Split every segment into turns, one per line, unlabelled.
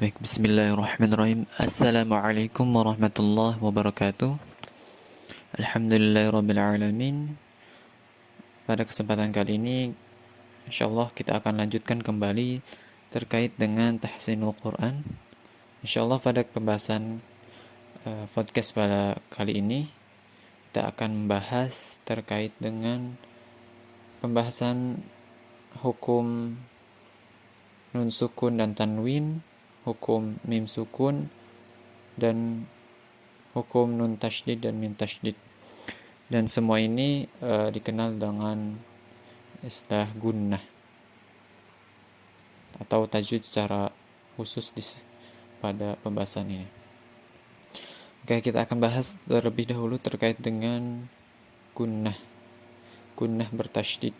Baik, bismillahirrahmanirrahim. Assalamualaikum warahmatullahi wabarakatuh. Alhamdulillahirrabbilalamin. Pada kesempatan kali ini, insyaallah kita akan lanjutkan kembali terkait dengan tahsinul Quran. Insyaallah pada pembahasan podcast pada kali ini, kita akan membahas terkait dengan pembahasan hukum nun sukun dan tanwin, hukum mim sukun, dan hukum nun tasydid dan mim tasydid. Dan semua ini dikenal dengan istilah gunnah atau tajwid secara khusus pada pembahasan ini. Oke, kita akan bahas terlebih dahulu terkait dengan gunnah bertasydid.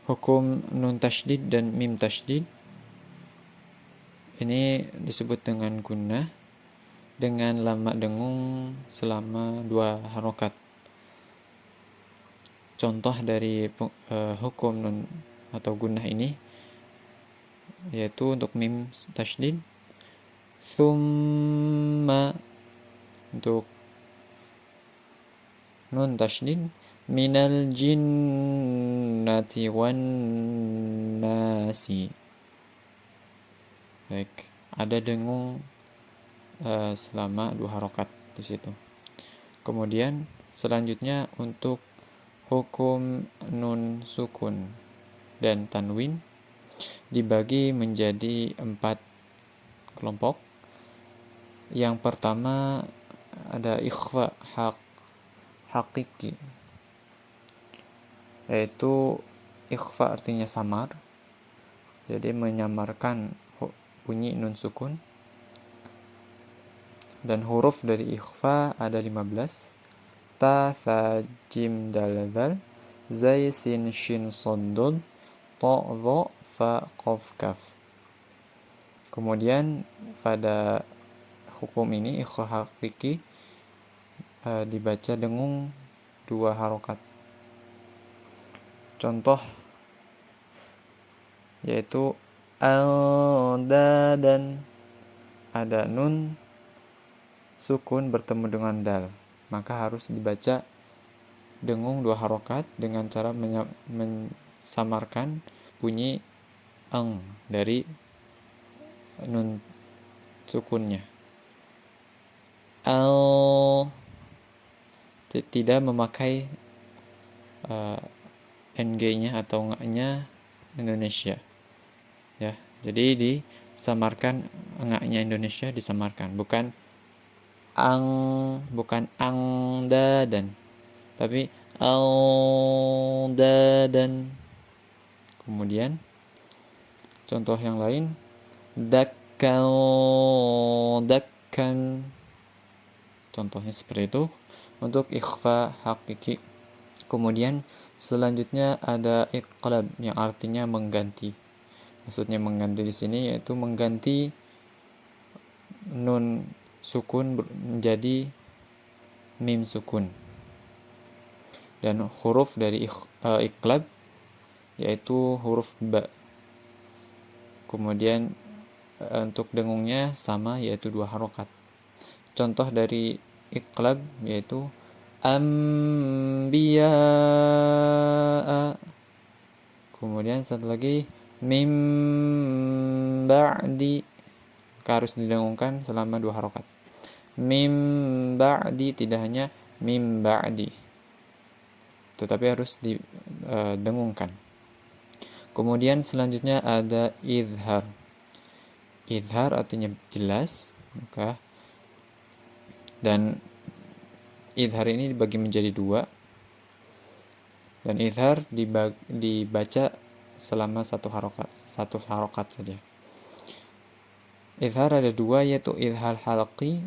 Hukum nun tasydid dan mim tasydid ini disebut dengan gunnah dengan lama dengung selama 2 harokat. Contoh dari hukum nun atau gunnah ini yaitu untuk mim tasydid thumma, untuk nun tasydid minal jinnati wan nasi. Baik, ada dengung selama 2 harokat di situ. Kemudian selanjutnya untuk hukum nun sukun dan tanwin dibagi menjadi 4 kelompok. Yang pertama ada ikhfa hakiki, yaitu ikhfa artinya samar, jadi menyamarkan bunyi nun sukun. Dan huruf dari ikhfa ada 15: ta, tha, jim, dal, dzal, zai, sin, shin, shad, dad, ta, dha, fa, qaf, kaf. Kemudian pada hukum ini ikhfa hakiki dibaca dengung 2 harokat. Contoh yaitu dan ada nun sukun bertemu dengan dal, maka harus dibaca dengung 2 harokat dengan cara mensamarkan bunyi eng dari nun sukunnya. Tidak memakai ng-nya atau ng-nya Indonesia, ya. Jadi disamarkan ng-nya Indonesia disamarkan, bukan dan, tapi dan. Kemudian contoh yang lain dakkan, contohnya seperti itu untuk ikhfa hakiki. Kemudian selanjutnya ada iqlab yang artinya mengganti. Maksudnya mengganti di sini yaitu mengganti nun sukun menjadi mim sukun. Dan huruf dari iqlab yaitu huruf ba. Kemudian untuk dengungnya sama, yaitu 2 harokat. Contoh dari iqlab yaitu anbiya. Kemudian satu lagi mim ba'di, harus didengungkan selama 2 harokat. Mim ba'di, tidak hanya mim ba'di, tetapi harus didengungkan. Kemudian selanjutnya ada izhar. Izhar artinya jelas, maka dan izhar ini dibagi menjadi 2, dan izhar dibaca selama 1 harokat saja. Izhar ada 2, yaitu izhar halqi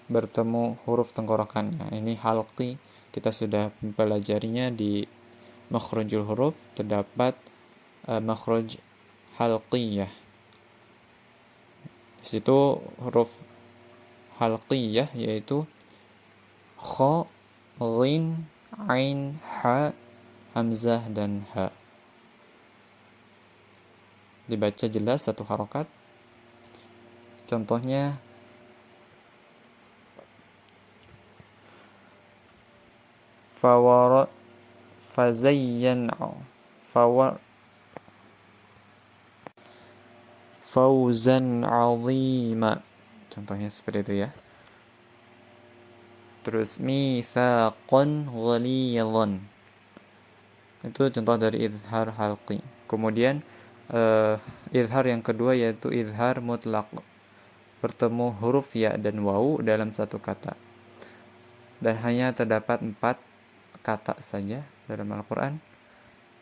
bertemu huruf tenggorokannya. Ini halqi kita sudah mempelajarinya di makhrajul huruf, terdapat makhraj halqiyah. Di situ huruf halqiyah yaitu kha, ghin, ain, ha, hamzah dan ha. dibaca jelas satu harokat. Contohnya fawara fazayyan fawzan 'azima. Contohnya seperti itu ya. Terus mitsaqan ghalidhan. Itu contoh dari izhar halqi. Kemudian izhar yang kedua yaitu izhar mutlaq. Bertemu huruf ya dan wawu dalam satu kata. Dan hanya terdapat 4 kata saja dalam Al-Quran,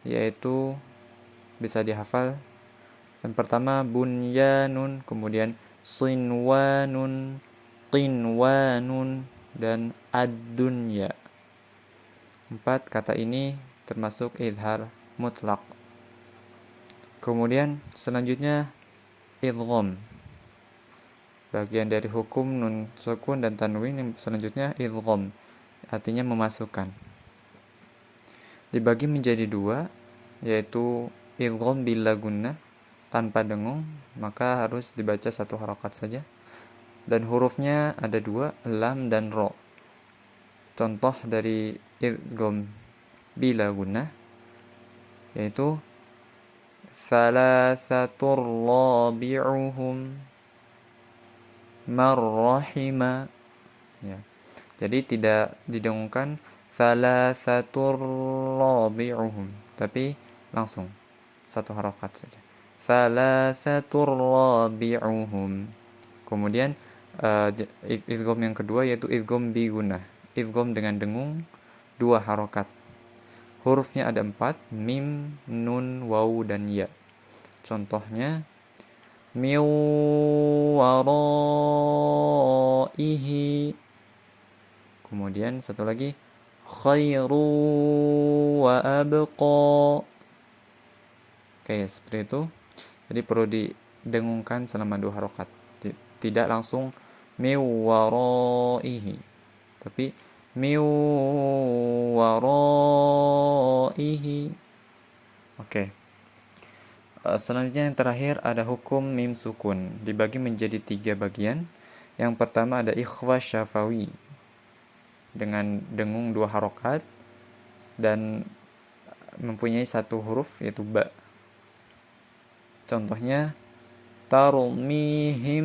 yaitu bisa dihafal. Yang pertama bunyanun, kemudian sinwanun, qinwanun, dan ad-dunya. 4 kata ini termasuk izhar mutlak. Kemudian selanjutnya idgham. Bagian dari hukum nun sukun dan tanwin yang selanjutnya idgham, artinya memasukkan. Dibagi menjadi 2, yaitu idgham bila gunnah tanpa dengung, maka harus dibaca satu harokat saja. Dan hurufnya ada 2, lam dan ro. Contoh dari idgham bila gunnah yaitu salasatur rabi'uhum marrahima ya. Jadi tidak didengungkan salasatur rabi'uhum, tapi langsung satu harokat saja. Salasatur rabi'uhum. Kemudian idgham yang kedua yaitu idgham bi gunnah. Idgham dengan dengung 2 harokat. Hurufnya ada 4, mim, nun, wawu, dan ya. Contohnya min waraihi. Kemudian satu lagi khairu wa abqa. Oke, seperti itu. Jadi perlu didengungkan selama 2 harokat. Tidak langsung min waraihi, tapi min waraihi. Oke. Selanjutnya yang terakhir ada hukum mim sukun, dibagi menjadi 3 bagian. Yang pertama ada ikhfa syafawi dengan dengung 2 harokat dan mempunyai 1 huruf yaitu ba. Contohnya tarmihim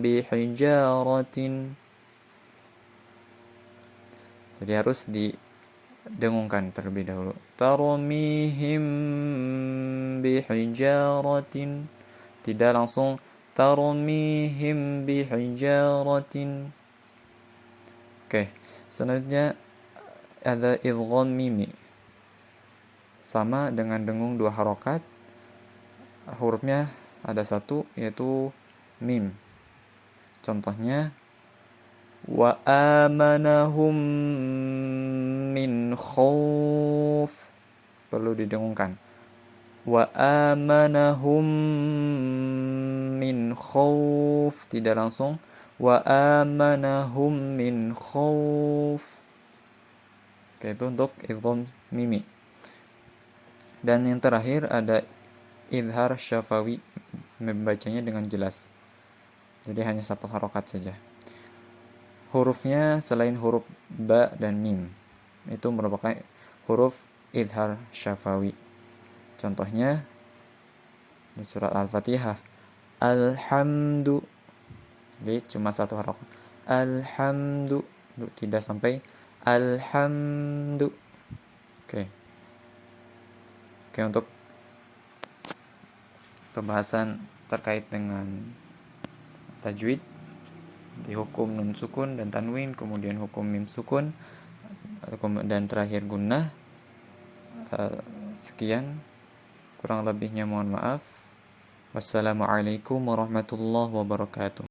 bihijaratin. Jadi harus didengungkan terlebih dahulu. Tarmihim bihijaratin. Tidak langsung tarmihim bihijaratin. Oke, selanjutnya ada idgham mimi. Sama dengan dengung 2 harokat. Hurufnya ada 1 yaitu mim. Contohnya wa amanahum min khauf. Perlu didengungkan. Wa amanahum min khauf. Tidak langsung wa amanahum min khauf. Oke, itu untuk idgham mimi. Dan yang terakhir ada izhar syafawi, membacanya dengan jelas. Jadi hanya 1 harokat saja. Hurufnya selain huruf ba dan mim, itu merupakan huruf izhar syafawi. Contohnya di surat Al-Fatihah, alhamdu. Jadi cuma 1 harokat. Alhamdu, tidak sampai alhamdu. Oke, untuk pembahasan terkait dengan tajwid di hukum nun sukun dan tanwin, kemudian hukum mim sukun, dan terakhir gunnah. Sekian, kurang lebihnya mohon maaf. Wassalamualaikum warahmatullahi wabarakatuh.